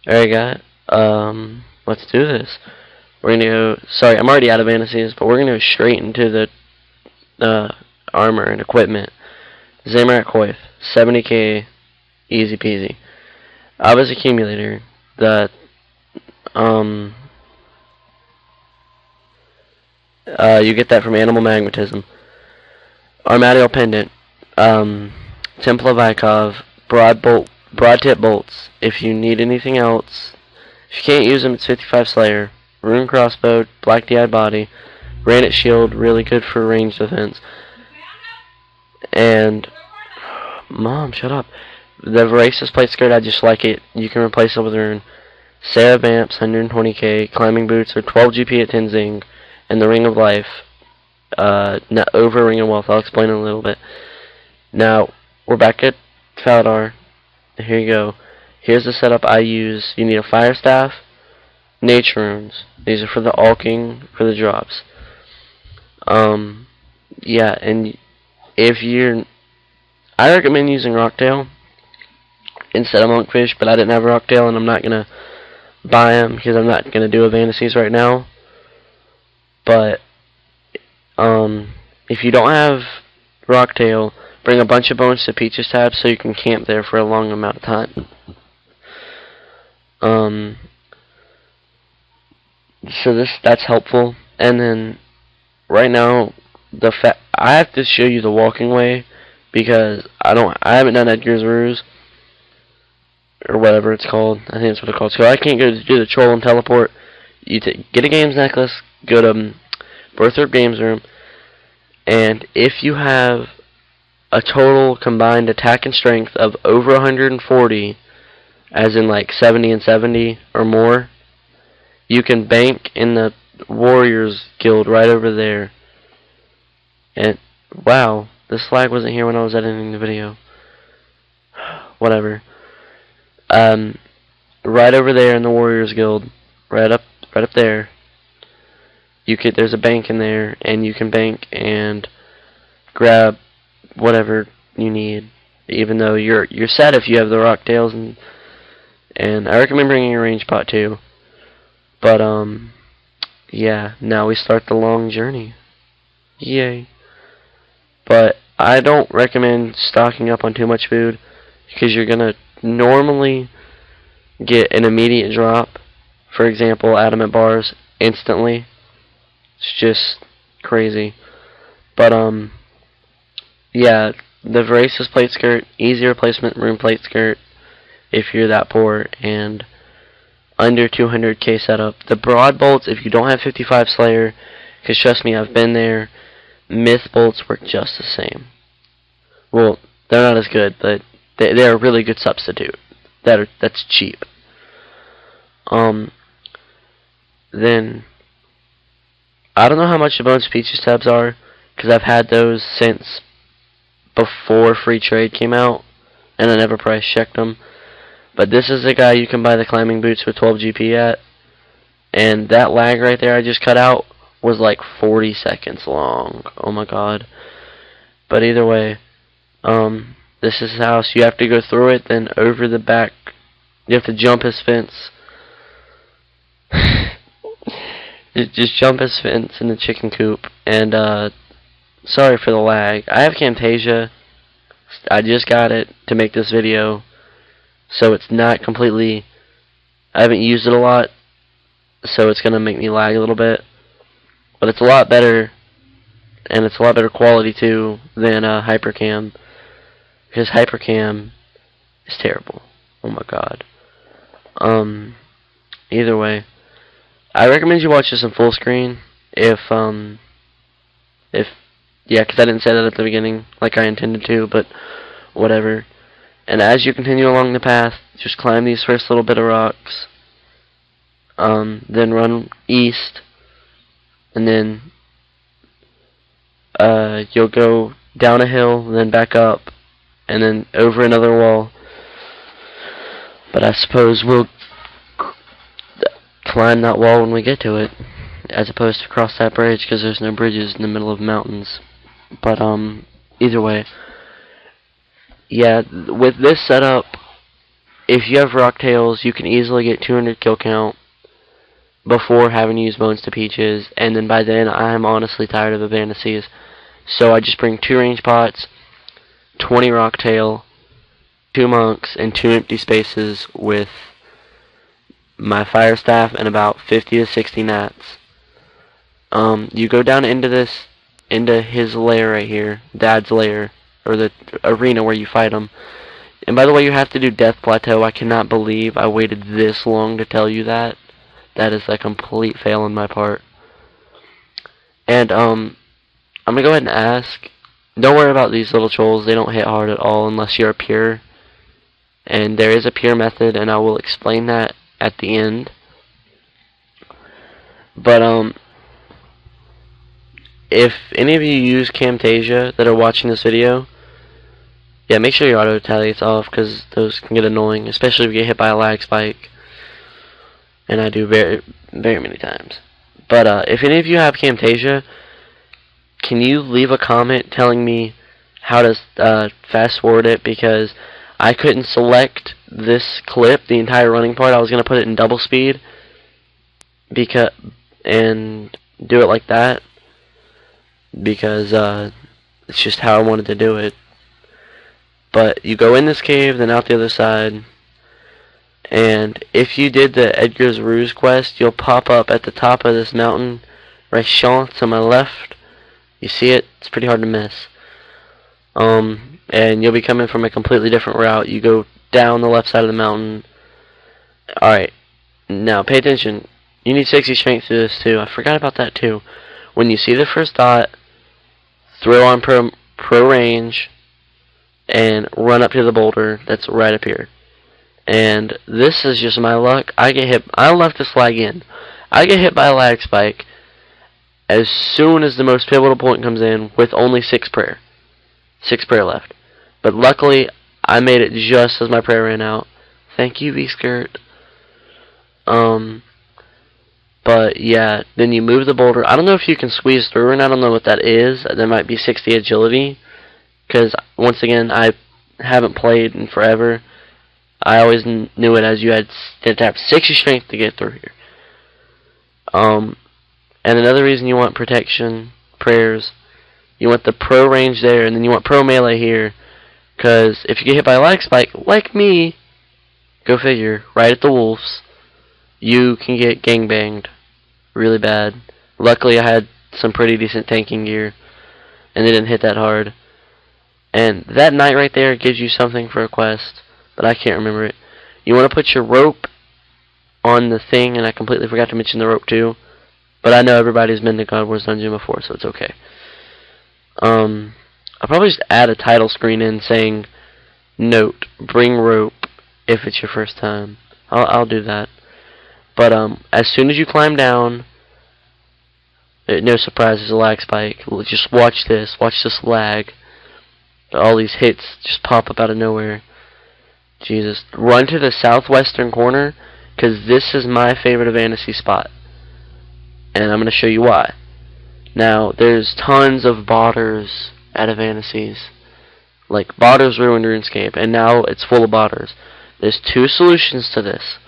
Alright, guys. Let's do this. We're gonna go. Sorry, I'm already out of avainsies, but we're gonna go straight into the armor and equipment. Zamarak Coif, 70k, easy peasy. Abba's accumulator. The you get that from animal magnetism. Armadial pendant. Temple of Ikov. Broad tip bolts. If you need anything else, if you can't use them, it's 55 Slayer. Rune crossbow, black DI body, granite shield, really good for ranged defense. And Mom, shut up. The Voracious plate skirt, I just like it. You can replace it with Rune. Sarah Vamps, 120k. Climbing boots are 12 GP at 10 zing. And the Ring of Life, not over Ring of Wealth. I'll explain in a little bit. Now we're back at Faladar. Here you go. Here's the setup I use. You need a fire staff, nature runes. These are for the alking, for the drops. Yeah, and if you're, I recommend using Rocktail instead of Monkfish, but I didn't have Rocktail, and I'm not gonna buy them because I'm not gonna do avainsies right now. But if you don't have Rocktail, bring a bunch of bones to Peach's tab so you can camp there for a long amount of time. So that's helpful. And then right now I have to show you the walking way because I haven't done Edgar's Ruse or whatever it's called. I think that's what it's called. So I can't go to do the troll and teleport. You get a games necklace, go to Berthrop Games Room, and if you have a total combined attack and strength of over 140, as in like 70 and 70 or more, you can bank in the Warriors Guild right over there. And wow, this flag wasn't here when I was editing the video. Whatever. Right over there in the Warriors Guild, right up there. There's a bank in there, and you can bank and grab whatever you need. Even though you're set if you have the rock tails, and I recommend bringing a range pot too. But yeah, now we start the long journey. Yay! But I don't recommend stocking up on too much food because you're gonna normally get an immediate drop. For example, adamant bars instantly. It's just crazy. But yeah, the Voracious plate skirt, easy replacement rune plate skirt if you're that poor, and under 200k setup. The broad bolts, if you don't have 55 Slayer, because trust me, I've been there, myth bolts work just the same. Well, they're not as good, but they're a really good substitute. That's cheap. Then I don't know how much the Bones Peaches tabs are, because I've had those since before free trade came out, and I never price checked them. But this is the guy you can buy the climbing boots with 12 GP at, and that lag right there I just cut out was like 40 seconds long. Oh my god. But either way, this is his house. You have to go through it, then over the back. You have to jump his fence. Just jump his fence in the chicken coop. And sorry for the lag. I have Camtasia. I just got it to make this video, so it's not completely, I haven't used it a lot, so it's gonna make me lag a little bit. But it's a lot better, and it's a lot better quality too than Hypercam, because Hypercam is terrible. Oh my god. Either way, I recommend you watch this in full screen if yeah, because I didn't say that at the beginning like I intended to, but whatever. And as you continue along the path, just climb these first little bit of rocks, then run east, and then you'll go down a hill, then back up, and then over another wall. But I suppose we'll climb that wall when we get to it, as opposed to cross that bridge, because there's no bridges in the middle of mountains. But either way, yeah, with this setup, if you have Rocktails, you can easily get 200 kill count before having to use Bones to Peaches, and then by then I'm honestly tired of avainsies. So I just bring 2 range pots, 20 Rocktail, 2 monks, and 2 empty spaces with my fire staff and about 50 to 60 gnats. You go down into his lair right here, Dad's lair, or the arena where you fight him. And by the way, you have to do Death Plateau. I cannot believe I waited this long to tell you that. That is a complete fail on my part. And I'm gonna go ahead and ask. Don't worry about these little trolls. They don't hit hard at all unless you're a pure. And there is a pure method, and I will explain that at the end. But if any of you use Camtasia that are watching this video, yeah, make sure your auto retaliate's off, because those can get annoying, especially if you get hit by a lag spike. And I do very, very many times. But if any of you have Camtasia, can you leave a comment telling me how to fast forward it? Because I couldn't select this clip, the entire running part. I was gonna put it in double speed, and do it like that, because it's just how I wanted to do it. But you go in this cave, then out the other side, and if you did the Edgar's Ruse quest, you'll pop up at the top of this mountain, right to my left. You see it? It's pretty hard to miss. And you'll be coming from a completely different route. You go down the left side of the mountain. Alright, now pay attention. You need 60 strength to this too. I forgot about that too. When you see the first dot, throw on pro range, and run up to the boulder that's right up here. And this is just my luck. I get hit. I left this lag in. I get hit by a lag spike as soon as the most pivotal point comes in with only 6 prayer. 6 prayer left. But luckily, I made it just as my prayer ran out. Thank you, V-Skirt. But yeah, then you move the boulder. I don't know if you can squeeze through, and I don't know what that is. There might be 60 agility, because once again, I haven't played in forever. I always knew it as you had to have 60 strength to get through here. And another reason you want protection prayers, you want the pro range there, and then you want pro melee here, because if you get hit by a lag spike, like me, go figure, right at the wolves, you can get gangbanged really bad. Luckily, I had some pretty decent tanking gear, and they didn't hit that hard. And that knight right there gives you something for a quest, but I can't remember it. You want to put your rope on the thing, and I completely forgot to mention the rope too. But I know everybody's been to God Wars Dungeon before, so it's okay. I'll probably just add a title screen in saying, note, bring rope if it's your first time. I'll do that. But as soon as you climb down, no surprise, there's a lag spike. Just watch this lag. All these hits just pop up out of nowhere. Jesus. Run to the southwestern corner, because this is my favorite avainsie spot. And I'm going to show you why. Now, there's tons of botters at avainsies. Like, botters ruined RuneScape, and now it's full of botters. There's 2 solutions to this.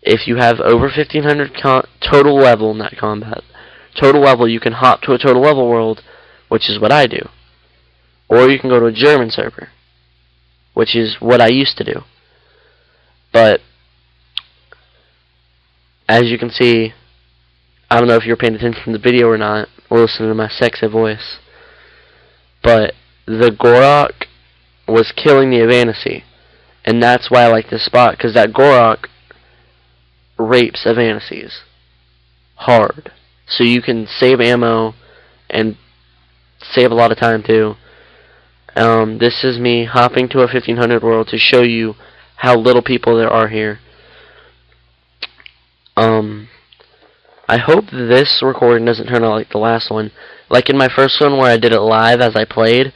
If you have over 1500 total level, not combat, total level, you can hop to a total level world, which is what I do. Or you can go to a German server, which is what I used to do. But as you can see, I don't know if you're paying attention to the video or not, or listening to my sexy voice, but the Gorok was killing the avainsie, and that's why I like this spot, because that Gorok rapes avainsies hard. So you can save ammo and save a lot of time too. This is me hopping to a 1500 world to show you how little people there are here. I hope this recording doesn't turn out like the last one. Like in my first one where I did it live as I played,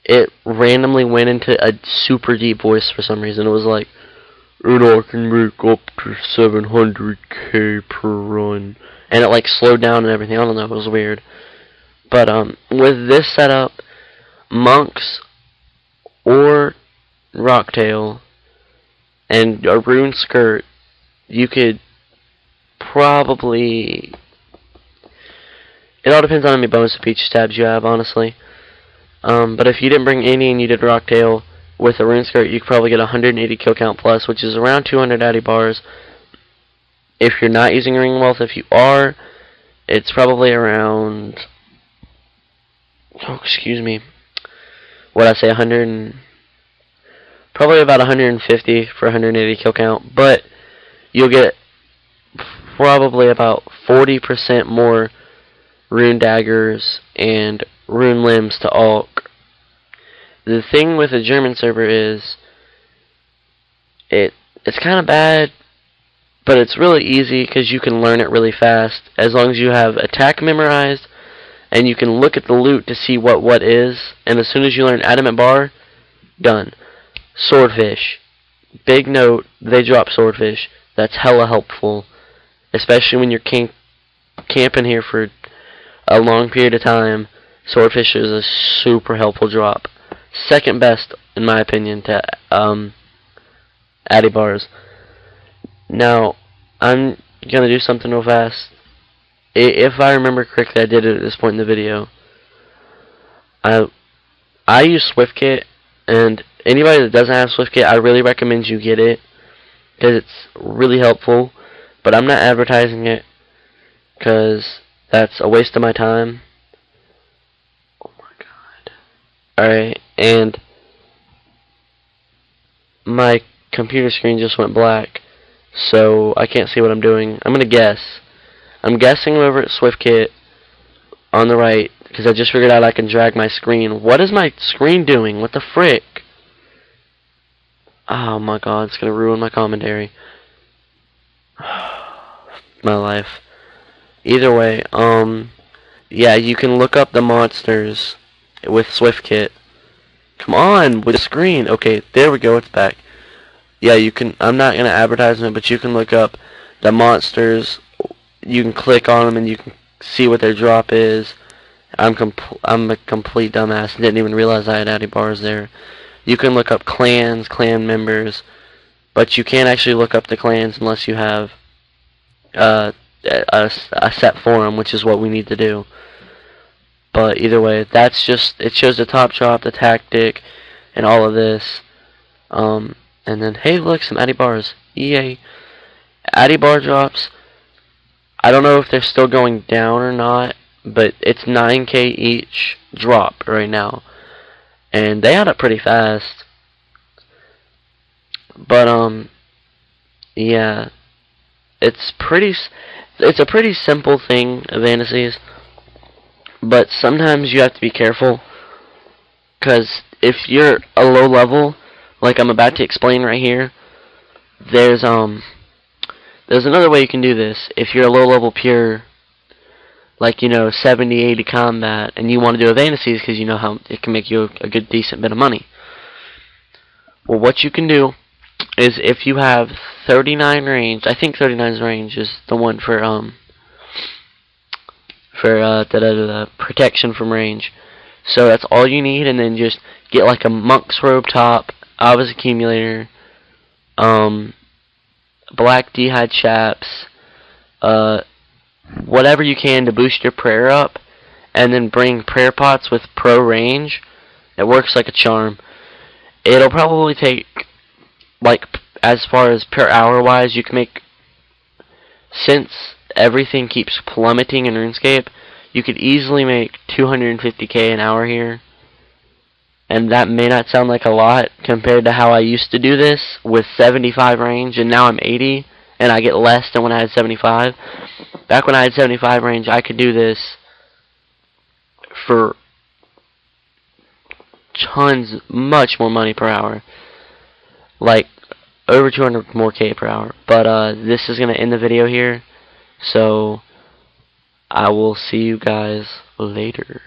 it randomly went into a super deep voice for some reason. It was like, and I can make up to 700k per run. And it like slowed down and everything. I don't know, it was weird. But with this setup, monks or Rocktail and a rune skirt, you could probably... It all depends on how many bonus speech tabs you have, honestly. But if you didn't bring any and you did Rocktail with a rune skirt, you could probably get 180 kill count plus, which is around 200 Addy bars. If you're not using Ring Wealth, if you are, it's probably around... Oh, excuse me. What I say, 100... Probably about 150 for 180 kill count, but you'll get probably about 40% more rune daggers and rune limbs to Ulk. The thing with the German server is it's kind of bad, but it's really easy because you can learn it really fast as long as you have attack memorized and you can look at the loot to see what is, and as soon as you learn adamant bar, done. Swordfish. Big note, they drop swordfish. That's hella helpful, especially when you're camping here for a long period of time. Swordfish is a super helpful drop. Second best, in my opinion, to Addy bars. Now, I'm gonna do something real fast. If I remember correctly, I did it at this point in the video. I use SwiftKit, and anybody that doesn't have SwiftKit, I really recommend you get it because it's really helpful. But I'm not advertising it because that's a waste of my time. Oh my god. Alright, and my computer screen just went black, so I can't see what I'm doing. I'm gonna guess. I'm guessing over at SwiftKit on the right because I just figured out I can drag my screen. What is my screen doing? What the frick? Oh my god, it's gonna ruin my commentary. My life. Either way, yeah, you can look up the monsters with SwiftKit. Come on, with the screen. Okay, there we go, it's back. Yeah, you can, I'm not gonna advertise them, but you can look up the monsters. You can click on them and you can see what their drop is. I'm a complete dumbass. Didn't even realize I had Addy bars there. You can look up clans, clan members, but you can't actually look up the clans unless you have a set forum, which is what we need to do. But either way, that's just, it shows the top drop, the tactic, and all of this. And then, hey, look, some Addy bars. Yay. Addy bar drops. I don't know if they're still going down or not, but it's 9k each drop right now. And they add up pretty fast. But, yeah. It's a pretty simple thing, avainsies. But sometimes you have to be careful. Because if you're a low level, like I'm about to explain right here, there's another way you can do this. If you're a low level pure, like, you know, 70, 80 combat, and you want to do avainsies because you know how it can make you a good, decent bit of money. Well, what you can do is if you have 39 range, I think 39's range is the one for protection from range. So that's all you need, and then just get like a monk's robe top, Ava's accumulator, black d'hide chaps, whatever you can to boost your prayer up, and then bring prayer pots with pro range. It works like a charm. It'll probably take, like, as far as per hour wise, you can make, since everything keeps plummeting in RuneScape, you could easily make 250k an hour here. And that may not sound like a lot compared to how I used to do this with 75 range, and now I'm 80 and I get less than when I had 75. Back when I had 75 range, I could do this for tons, much more money per hour, like over 200 more K per hour. But this is gonna end the video here, so I will see you guys later.